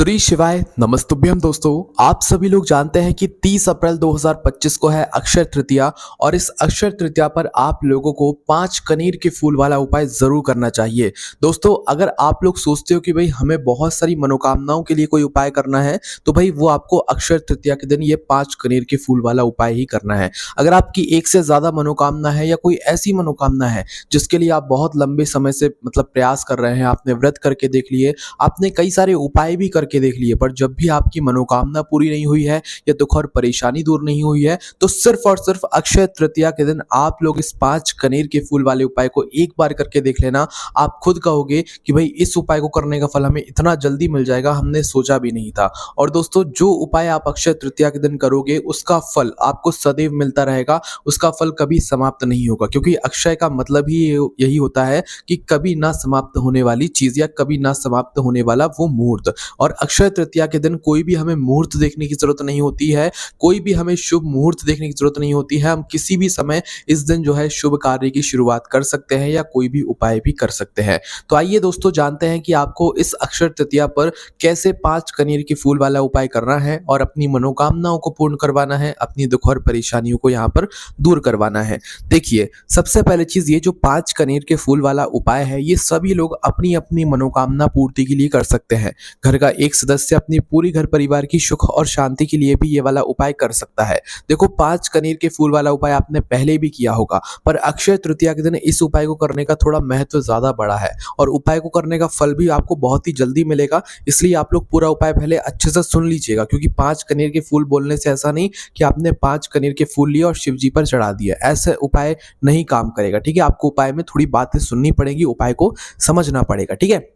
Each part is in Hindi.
श्री शिवाय नमस्तुभ्यम दोस्तों। आप सभी लोग जानते हैं कि 30 अप्रैल 2025 को है अक्षय तृतीया और इस अक्षय तृतीया पर आप लोगों को 5 कनेर के फूल वाला उपाय जरूर करना चाहिए। दोस्तों, अगर आप लोग सोचते हो कि भाई हमें बहुत सारी मनोकामनाओं के लिए कोई उपाय करना है तो भाई वो आपको अक्षय तृतीया के दिन ये 5 कनेर के फूल वाला उपाय ही करना है। अगर आपकी एक से ज्यादा मनोकामना है या कोई ऐसी मनोकामना है जिसके लिए आप बहुत लंबे समय से प्रयास कर रहे हैं, आपने व्रत करके देख लिए, आपने कई सारे उपाय भी करके देख लिए, पर जब भी आपकी मनोकामना पूरी नहीं हुई है या दुख और परेशानी दूर नहीं हुई है तो सिर्फ और सिर्फ अक्षय तृतीया के दिन आप लोग इस 5 कनेर के फूल वाले उपाय को एक बार करके देख लेना। आप खुद कहोगे कि भाई इस उपाय को करने का फल हमें इतना जल्दी मिल जाएगा, हमने सोचा भी नहीं था। और दोस्तों, जो उपाय आप अक्षय तृतीया के दिन करोगे उसका फल आपको सदैव मिलता रहेगा, उसका फल कभी समाप्त नहीं होगा, क्योंकि अक्षय का मतलब ही यही होता है कि कभी ना समाप्त होने वाली चीज या कभी ना समाप्त होने वाला वो मुहूर्त। और अक्षय तृतीया के दिन कोई भी हमें मुहूर्त देखने की जरूरत नहीं होती है, कोई भी हमें शुभ मुहूर्त देखने की जरूरत नहीं होती है। हम किसी भी समय इस दिन जो है शुभ कार्य की शुरुआत कर सकते हैं या कोई भी उपाय भी कर सकते हैं। तो आइए दोस्तों, जानते हैं कि आपको इस अक्षय तृतीया पर कैसे 5 कनेर के फूल वाला उपाय करना है और अपनी मनोकामनाओं को पूर्ण करवाना है, अपनी दुख और परेशानियों को यहाँ पर दूर करवाना है। देखिए, सबसे पहले चीज, ये जो 5 कनेर के फूल वाला उपाय है ये सभी लोग अपनी अपनी मनोकामना पूर्ति के लिए कर सकते हैं। घर का एक सदस्य अपनी पूरी घर परिवार की सुख और शांति के लिए भी ये वाला उपाय कर सकता है। देखो, 5 कनेर के फूल वाला उपाय आपने पहले भी किया होगा, पर अक्षय तृतीया के दिन इस उपाय को करने का थोड़ा महत्व ज्यादा बड़ा है और उपाय को करने का फल भी आपको बहुत ही जल्दी मिलेगा। इसलिए आप लोग पूरा उपाय पहले अच्छे से सुन लीजिएगा, क्योंकि 5 कनेर के फूल बोलने से ऐसा नहीं कि आपने 5 कनेर के फूल लिए और शिव जी पर चढ़ा दिया, ऐसे उपाय नहीं काम करेगा। ठीक है, आपको उपाय में थोड़ी बातें सुननी पड़ेगी, उपाय को समझना पड़ेगा। ठीक है,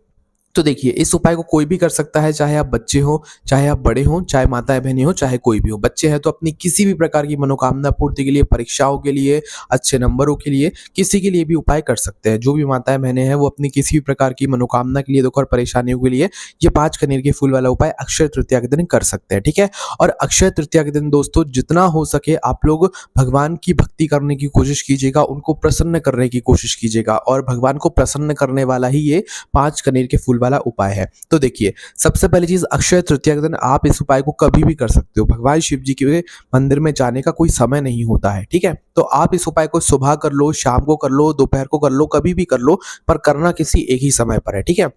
तो देखिए, इस उपाय को कोई भी कर सकता है, चाहे आप बच्चे हो, चाहे आप बड़े हो, चाहे माताएं बहनें हो, चाहे कोई भी हो। बच्चे हैं तो अपनी किसी भी प्रकार की मनोकामना पूर्ति के लिए, परीक्षाओं के लिए, अच्छे नंबरों के लिए, किसी के लिए भी उपाय कर सकते हैं। जो भी माताएं बहनें हैं वो अपनी किसी भी प्रकार की मनोकामना के लिए, दुख और परेशानियों के लिए ये 5 कनेर के फूल वाला उपाय अक्षय तृतीया के दिन कर सकते हैं। ठीक है, और अक्षय तृतीया के दिन दोस्तों जितना हो सके आप लोग भगवान की भक्ति करने की कोशिश कीजिएगा, उनको प्रसन्न करने की कोशिश कीजिएगा, और भगवान को प्रसन्न करने वाला ही ये 5 कनेर के फूल वाला उपाय है। तो देखिए, सबसे पहली चीज, अक्षय तृतीया के दिन आप इस उपाय को कभी भी कर सकते हो। भगवान शिव जी के मंदिर में जाने का कोई समय नहीं होता है। ठीक है, तो आप इस उपाय को सुबह कर लो, शाम को कर लो, दोपहर को कर लो, कभी भी कर लो, पर करना किसी एक ही समय पर है। ठीक है,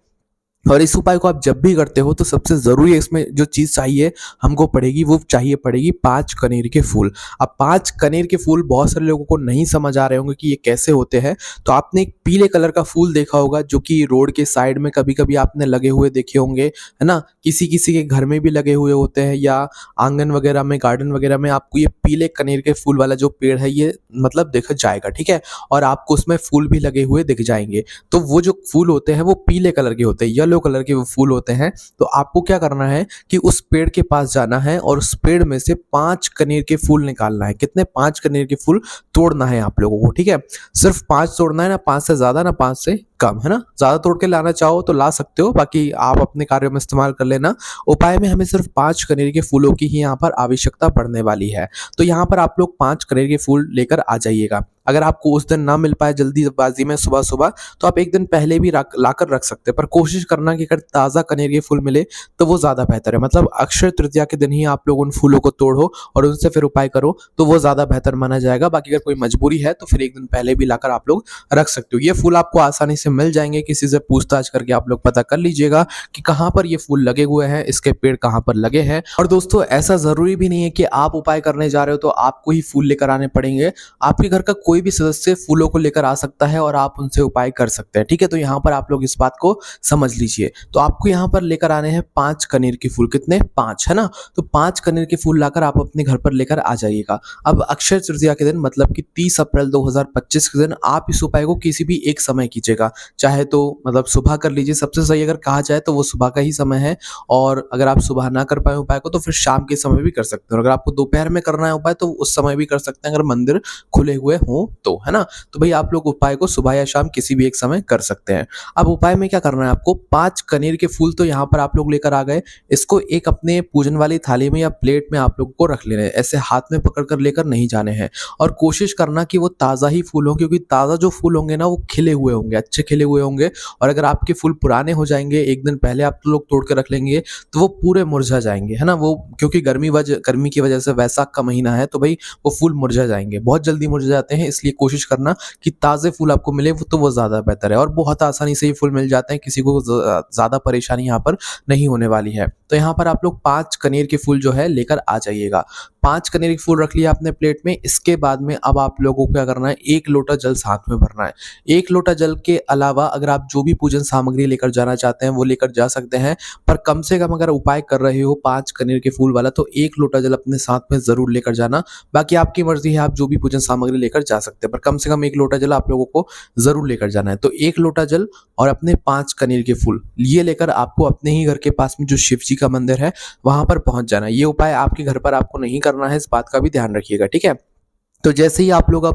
और इस उपाय को आप जब भी करते हो तो सबसे जरूरी है इसमें जो चीज चाहिए हमको पड़ेगी, वो पड़ेगी 5 कनेर के फूल। अब 5 कनेर के फूल बहुत सारे लोगों को नहीं समझ आ रहे होंगे कि ये कैसे होते हैं। तो आपने एक पीले कलर का फूल देखा होगा जो कि रोड के साइड में कभी कभी आपने लगे हुए देखे होंगे, है ना, किसी किसी के घर में भी लगे हुए होते हैं, या आंगन वगैरह में, गार्डन वगैरह में आपको ये पीले कनेर के फूल वाला जो पेड़ है ये दिख जाएगा। ठीक है, और आपको उसमें फूल भी लगे हुए दिख जाएंगे। तो वो जो फूल होते हैं वो पीले कलर के होते हैं, येलो कलर के वो फूल होते हैं। तो आपको क्या करना है कि उस पेड़ के पास जाना है और उस पेड़ में से 5 कनेर के फूल निकालना है। कितने? 5 कनेर के फूल तोड़ना है आप लोगों को। ठीक है, सिर्फ 5 तोड़ना है, ना 5 से ज्यादा ना 5 से कम, है ना। ज्यादा तोड़ के लाना चाहो तो ला सकते हो, बाकी आप अपने कार्यों में इस्तेमाल कर लेना। उपाय में हमें सिर्फ 5 कनेर के फूलों की ही यहाँ पर आवश्यकता पड़ने वाली है। तो यहाँ पर आप लोग 5 कनेर के फूल लेकर आ जाइएगा। अगर आपको उस दिन ना मिल पाए जल्दीबाजी में सुबह सुबह, तो आप एक दिन पहले भी लाकर रख सकते हैं, पर कोशिश करना कि अगर ताज़ा कनेर के फूल मिले तो वो ज़्यादा बेहतर है। अक्षय तृतीया के दिन ही आप लोग उन फूलों को तोड़ो और उनसे फिर उपाय करो तो वो ज़्यादा बेहतर माना जाएगा। बाकी अगर कोई मजबूरी है तो फिर एक दिन पहले भी लाकर आप लोग रख सकते हो। ये फूल आपको आसानी से मिल जाएंगे, किसी से पूछताछ करके आप लोग पता कर लीजिएगा कि कहाँ पर ये फूल लगे हुए हैं, इसके पेड़ कहाँ पर लगे हैं। और दोस्तों, ऐसा जरूरी भी नहीं है कि आप उपाय करने जा रहे हो तो आपको ही फूल लेकर आने पड़ेंगे। आपके घर का कोई भी सदस्य फूलों को लेकर आ सकता है और आप उनसे उपाय कर सकते हैं। ठीक है, तो यहाँ पर आप लोग इस बात को समझ लीजिए। तो आपको यहाँ पर लेकर आने हैं 5 कनेर के फूल। कितने? 5, है ना। तो 5 कनेर के फूल लाकर आप अपने घर पर लेकर आ जाइएगा। अब अक्षय तृतीया के दिन कि 30 अप्रैल 2025 के दिन आप इस उपाय को किसी भी एक समय कीजिएगा। चाहे तो सुबह कर लीजिए, सबसे सही अगर कहा जाए तो वो सुबह का ही समय है। और अगर आप सुबह ना कर पाए उपाय को तो फिर शाम के समय भी कर सकते हो। अगर आपको दोपहर में करना है उपाय तो उस समय भी कर सकते हैं, अगर मंदिर खुले हुए हों तो, है ना। तो भाई आप लोग उपाय को सुबह या शाम किसी भी एक समय कर सकते हैं। अब उपाय में क्या करना है आपको, 5 कनेर के फूल तो यहाँ पर आप लोग लेकर आ गए। इसको एक अपने पूजन वाली थाली में या प्लेट में आप लोगों को रख लेना है, ऐसे हाथ में पकड़ कर लेकर नहीं जाने हैं। और कोशिश करना कि वो ताज़ा ही फूल हो, क्योंकि ताज़ा जो फूल होंगे ना वो खिले हुए होंगे, अच्छे खिले हुए होंगे और अगर आपके फूल पुराने हो जाएँगे, 1 दिन पहले आप लोग तोड़ के रख लेंगे, तो वो पूरे मुरझा जाएँगे, है ना? वो क्योंकि गर्मी की वजह से वैसाख का महीना है, तो भई वो फूल मुरझा जाएँगे, बहुत जल्दी मुरझा जाते हैं, इसलिए कोशिश करना कि ताज़े फूल आपको मिले वो तो वो ज़्यादा बेहतर है और बहुत आसानी से ये फूल मिल जाते हैं, किसी को ज़्यादा परेशानी यहाँ पर नहीं होने वाली है। तो यहाँ पर आप लोग 5 कनेर के फूल जो है लेकर आ जाइएगा। 5 कनेर के फूल रख लिया आपने प्लेट में, इसके बाद में अब आप लोगों को क्या करना है, 1 लोटा जल साथ में भरना है। 1 लोटा जल के अलावा अगर आप जो भी पूजन सामग्री लेकर जाना चाहते हैं, वो लेकर जा सकते हैं, पर कम से कम अगर उपाय कर रहे हो 5 कनेर के फूल वाला, तो 1 लोटा जल अपने साथ में ज़रूर लेकर जाना। बाकी आपकी मर्ज़ी है, आप जो भी पूजन सामग्री लेकर जा सकते हैं, पर कम से कम 1 लोटा जल आप लोगों को ज़रूर लेकर जाना है। तो 1 लोटा जल और अपने 5 कनेर के फूल, ये लेकर आपको अपने ही घर के पास में जो शिव जी का मंदिर है, वहाँ पर पहुँच जाना है। ये उपाय आपके घर पर आपको नहीं करना है, इस बात का भी ध्यान रखिएगा, ठीक है? तो जैसे ही आप लोग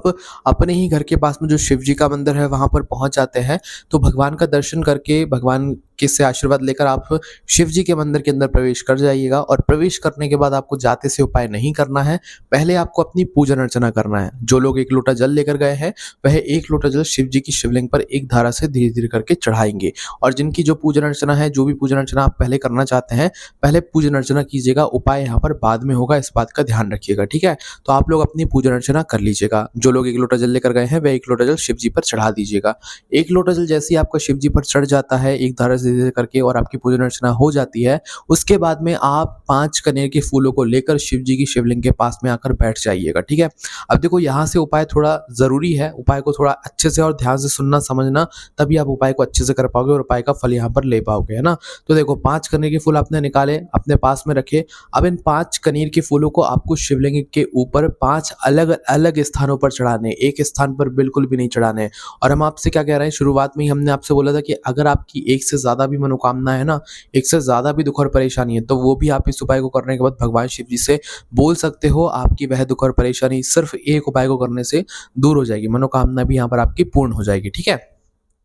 अपने ही घर के पास में जो शिव जी का मंदिर है वहाँ पर पहुँच जाते हैं, तो भगवान का दर्शन करके भगवान के से आशीर्वाद लेकर आप शिव जी के मंदिर के अंदर प्रवेश कर जाइएगा और प्रवेश करने के बाद आपको जाते से उपाय नहीं करना है, पहले आपको अपनी पूजन अर्चना करना है। जो लोग 1 लोटा जल लेकर गए हैं, वह 1 लोटा जल शिव जी की शिवलिंग पर एक धारा से धीरे-धीरे करके चढ़ाएँगे और जिनकी जो पूजन अर्चना है, जो भी पूजन अर्चना आप पहले करना चाहते हैं, पहले पूजन अर्चना कीजिएगा, उपाय यहाँ पर बाद में होगा, इस बात का ध्यान रखिएगा, ठीक है? तो आप लोग अपनी पूजन अर्चना कर लीजिएगा। जो लोग 1 लोटा जल लेकर गए हैं, वह 1 लोटा जल शिव जी पर चढ़ा दीजिएगा। 1 लोटा जल जैसे ही आपका शिव जी पर चढ़ जाता है, एक धारा से धीरे-धीरे करके और आपकी पूजन अर्चना हो जाती है, उसके बाद में आप 5 कनेर के फूलों को लेकर शिव जी की शिवलिंग के पास में आकर बैठ जाइएगा, ठीक है? अब देखो यहाँ से उपाय थोड़ा ज़रूरी है, उपाय को थोड़ा अच्छे से और ध्यान से सुनना, समझना, तभी आप उपाय को अच्छे से कर पाओगे और उपाय का फल यहाँ पर ले पाओगे, है ना? तो देखो 5 कनेर के फूल आपने निकाले, अपने पास में रखे। अब इन 5 कनेर के फूलों को आपको शिवलिंग के ऊपर 5 अलग-अलग स्थानों पर चढ़ाने, एक स्थान पर बिल्कुल भी नहीं चढ़ाने। और हम आपसे क्या कह रहे हैं, शुरुआत में ही हमने आपसे बोला था कि अगर आपकी एक से ज़्यादा भी मनोकामना है ना, एक से ज़्यादा भी दुःख और परेशानी है, तो वो भी आप इस उपाय को करने के बाद भगवान शिव जी से बोल सकते हो, आपकी वह दुःख और परेशानी सिर्फ़ एक उपाय को करने से दूर हो जाएगी, मनोकामना भी यहाँ पर आपकी पूर्ण हो जाएगी, ठीक है?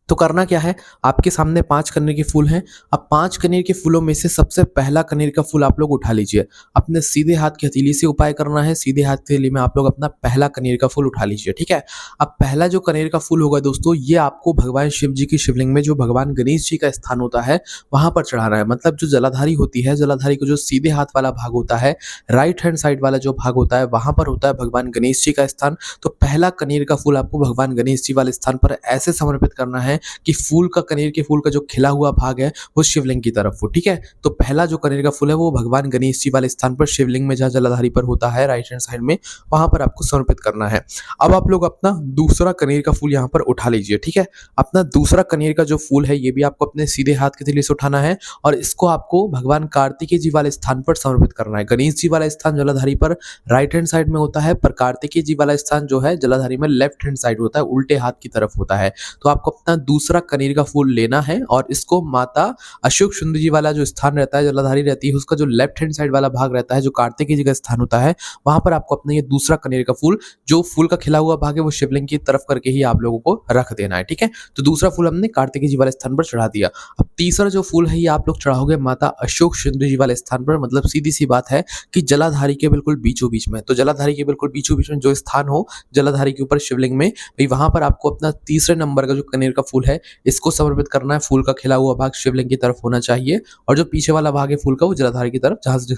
तो करना क्या है, आपके सामने 5 कनेर के फूल हैं। अब 5 कनेर के फूलों में से सबसे पहला कनेर का फूल आप लोग उठा लीजिए। अपने सीधे हाथ की हथेली से उपाय करना है, सीधे हाथ की हथेली में आप लोग अपना पहला कनेर का फूल उठा लीजिए, ठीक है? अब पहला जो कनेर का फूल होगा दोस्तों, ये आपको भगवान शिव जी की शिवलिंग में जो भगवान गणेश जी का स्थान होता है, वहाँ पर चढ़ाना है। मतलब जो जलाधारी होती है, जलाधारी को जो सीधे हाथ वाला भाग होता है, राइट हैंड साइड वाला जो भाग होता है, वहाँ पर होता है भगवान गणेश जी का स्थान। तो पहला कनेर का फूल आपको भगवान गणेश जी वाले स्थान पर ऐसे समर्पित करना है कि कनेर के फूल का जो खिला हुआ भाग है वो शिवलिंग की तरफ हो, ठीक है? तो पहला जो कनेर का फूल है वो भगवान गणेश जी वाले स्थान पर शिवलिंग में जहाँ जलाधारी पर होता है राइट हैंड साइड में, वहां पर आपको समर्पित करना है। अब आप लोग अपना दूसरा कनेर का फूल यहाँ पर उठा लीजिए, ठीक है? अपना दूसरा कनेर का जो फूल है ये भी आपको अपने सीधे हाथ के हथेली से उठाना है और इसको आपको भगवान कार्तिकेय जी वाले स्थान पर समर्पित करना है। गणेश जी वाला स्थान जलाधारी पर राइट हैंड साइड में होता है, पर कार्तिकेय जी वाला स्थान जो है जलाधारी में लेफ्ट हैंड साइड होता है, उल्टे हाथ की तरफ होता है। तो आपको अपना दूसरा कनेर का फूल लेना है और इसको माता अशोक सुंदर जी वाला जो स्थान रहता है, जलाधारी रहती है, उसका जो लेफ्ट हैंड साइड वाला भाग रहता है, जो कार्तिकेय जी का स्थान होता है, वहां पर आपको अपना ये दूसरा कनेर का फूल, जो फूल का खिला हुआ भाग है, वो शिवलिंग की तरफ करके ही आप लोगों को रख देना है, ठीक है? तो दूसरा फूल हमने कार्तिकेय जी वाले स्थान पर चढ़ा दिया। अब तीसरा जो फूल है ये आप लोग चढ़ाओगे माता अशोक सुंदर जी वाले स्थान पर। मतलब सीधी सी बात है कि जलाधारी के बिल्कुल बीचों बीच में, तो जलाधारी के बिल्कुल बीचों बीच में जो स्थान हो जलाधारी के ऊपर शिवलिंग में, भाई वहां पर आपको अपना तीसरे नंबर का जो कनेर का फूल है इसको समर्पित करना है। फूल का खिला हुआ भाग शिवलिंग की तरफ होना चाहिए और जो पीछे वाला भाग है फूल का वो जलाधारी की तरफ, जहां से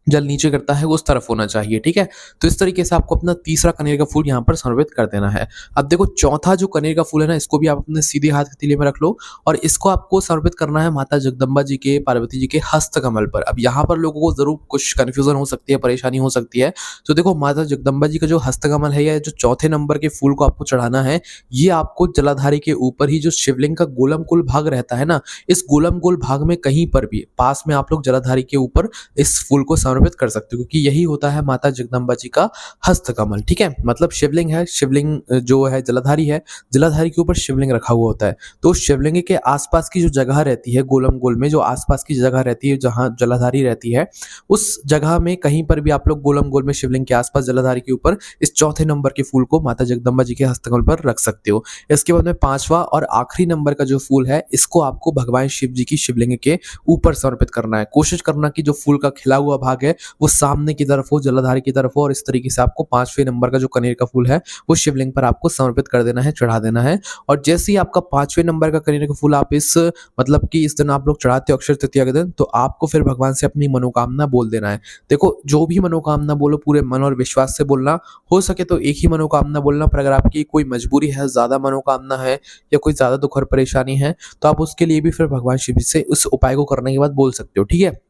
जल नीचे करता है उस तरफ होना चाहिए, ठीक है? तो इस तरीके से आपको अपना तीसरा कनेर का फूल यहाँ पर समर्पित कर देना है। अब देखो चौथा जो कनेर का फूल है ना, इसको भी आप अपने सीधे हाथ के तीले में रख लो और इसको आपको समर्पित करना है माता जगदम्बा जी के, पार्वती जी के हस्त कमल पर। अब यहाँ पर लोगों को जरूर कुछ कंफ्यूजन हो सकती है, परेशानी हो सकती है। तो देखो माता जगदम्बा जी का जो हस्त कमल है या जो चौथे नंबर के फूल को आपको चढ़ाना है, ये आपको जलाधारी के ऊपर ही जो शिवलिंग का गोलम कुल भाग रहता है ना, इस गोलम कुल भाग में कहीं पर भी पास में आप लोग जलाधारी के ऊपर इस फूल को समर्पित कर सकते हो, क्योंकि यही होता है माता जगदम्बा जी का हस्त कमल, ठीक है? मतलब शिवलिंग है, शिवलिंग जो है जलाधारी है, जलाधारी के ऊपर शिवलिंग रखा हुआ होता है। तो शिवलिंग के आसपास की जो जगह रहती है गोलम गोल में, जो आसपास की जगह रहती है जहां जलाधारी रहती है, उस जगह में कहीं पर भी आप लोग गोलम गोल में शिवलिंग के आसपास जलाधारी के ऊपर इस चौथे नंबर के फूल को माता जगदम्बा जी के हस्त कमल पर रख सकते हो। इसके बाद में पांचवा और आखिरी नंबर का जो फूल है इसको आपको भगवान शिव जी की शिवलिंग के ऊपर समर्पित करना है। कोशिश करना कि जो फूल का खिला हुआ भाग भाग है वो सामने की तरफ हो, जलाधार की तरफ हो और इस तरीके से आपको 5वें नंबर का जो कनेर का फूल है वो शिवलिंग पर आपको समर्पित कर देना है, चढ़ा देना है। और जैसे ही आपका 5वें नंबर का कनेर का फूल आप इस मतलब कि इस दिन आप लोग चढ़ाते हो अक्षय तृतीया के दिन, तो आपको फिर भगवान से अपनी मनोकामना बोल देना है। देखो, जो भी मनोकामना बोलो पूरे मन और विश्वास से बोलना, हो सके तो एक ही मनोकामना बोलना, पर अगर आपकी कोई मजबूरी है, ज़्यादा मनोकामना है या कोई ज़्यादा दुःख और परेशानी है, तो आप उसके लिए भी फिर भगवान शिव जी से उस उपाय को करने के बाद बोल सकते हो, ठीक है?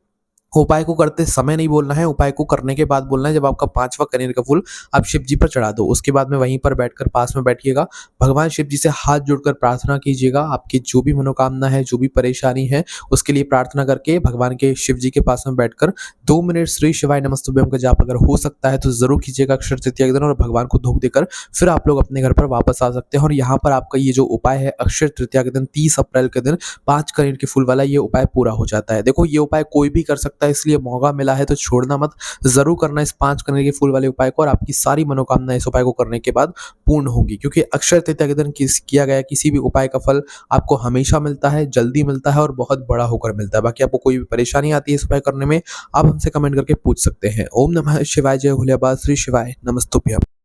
उपाय को करते समय नहीं बोलना है, उपाय को करने के बाद बोलना है जब आपका 5वां कनेर का फूल आप शिव जी पर चढ़ा दो। उसके बाद में वहीं पर बैठकर पास में बैठिएगा, भगवान शिव जी से हाथ जोड़कर प्रार्थना कीजिएगा। आपकी जो भी मनोकामना है, जो भी परेशानी है, उसके लिए प्रार्थना करके भगवान के शिव जी के पास में बैठकर 2 मिनट श्री शिवाय नमस्तुभ्यम का जाप अगर हो सकता है तो ज़रूर कीजिएगा अक्षय तृतीया के दिन, और भगवान को धूप देकर फिर आप लोग अपने घर पर वापस आ सकते हैं। और यहाँ पर आपका ये जो उपाय है अक्षय तृतीया के दिन 30 अप्रैल के दिन 5 कनेर के फूल वाला, ये उपाय पूरा हो जाता है। देखो, ये उपाय कोई भी कर सकता है, इसलिए मौका मिला है तो छोड़ना मत, ज़रूर करना इस 5 कनेर के फूल वाले उपाय को, और आपकी सारी मनोकामना इस उपाय को करने के बाद पूर्ण होंगी। क्योंकि अक्षय तृतीया के दिन किया गया किसी भी उपाय का फल आपको हमेशा मिलता है, जल्दी मिलता है और बहुत बड़ा होकर मिलता है। बाकी आपको कोई भी परेशानी आती है इस उपाय करने में, आप हमसे कमेंट करके पूछ सकते हैं। ओम नमः शिवाय, जय भोलेबाबा, श्री शिवाय नमस्तुभ्यम।